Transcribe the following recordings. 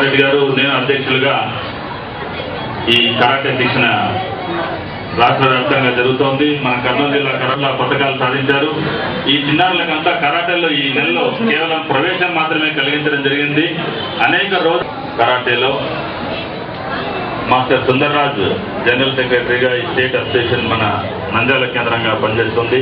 రెడ్డి గారు నేను అధ్యక్షులుగా ఈ కరాటే శిక్షణ రాష్ట్ర వ్యాప్తంగా జరుగుతోంది. మన కర్నూలు జిల్లా కరాటేలో పథకాలు సాధించారు. ఈ చిన్నారులకంతా కరాటేలో ఈ నెలలో కేవలం ప్రవేశం మాత్రమే కలిగించడం జరిగింది. అనేక రోజులు కరాటేలో మాస్టర్ సుందర్రాజ్ జనరల్ సెక్రటరీగా ఈ స్టేట్ అసోసియేషన్ మన నంద్యాల కేంద్రంగా పనిచేస్తుంది.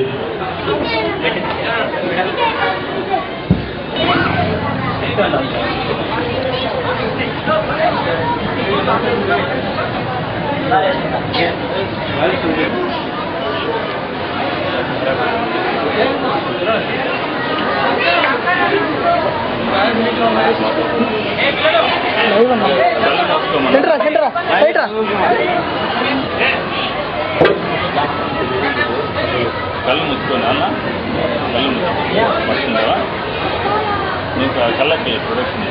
కళ్ళు ముచ్చుకోండి అన్న, కళ్ళు ముచ్చుకుంటావా? మీకు కళ్ళకి ప్రొడక్షన్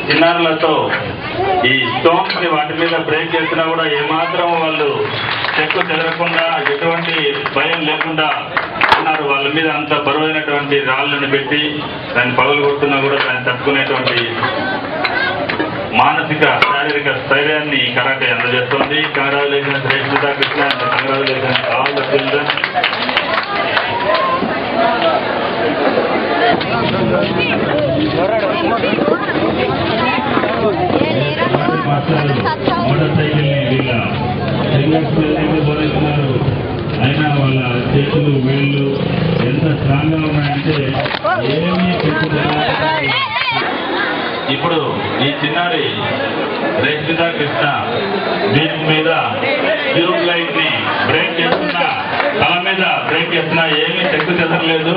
చిన్నారులతో ఈ స్టోన్స్ ని వాటి మీద బ్రేక్ చేసినా కూడా ఏమాత్రం వాళ్ళు చెక్కు చెదరకుండా ఎటువంటి భయం లేకుండా ఉన్నారు. వాళ్ళ మీద అంత బరువైనటువంటి రాళ్లను పెట్టి దాన్ని పగలు కొడుతున్నా కూడా దాన్ని తట్టుకునేటువంటి మానసిక శారీరక స్థైర్యాన్ని కరాటే అందజేస్తుంది. Congratulations Reshmita Krishna and congratulations all the children. Motorcycle ని వీళ్ళ సింగర్స్ బోధిస్తున్నారు. అయినా వాళ్ళ చేతులు వేళ్ళు ఎంత స్ట్రాంగ్ గా ఉన్నాయంటే ఏమీ ఇప్పుడు ఈ చిన్నారి రేష్మితా కృష్ణ దీని మీద ట్యూబ్ లైట్ ని బ్రేక్ చేస్తున్నా, తల మీద బ్రేక్ చేస్తున్నా ఏమీ చెక్కు చెదరలేదు.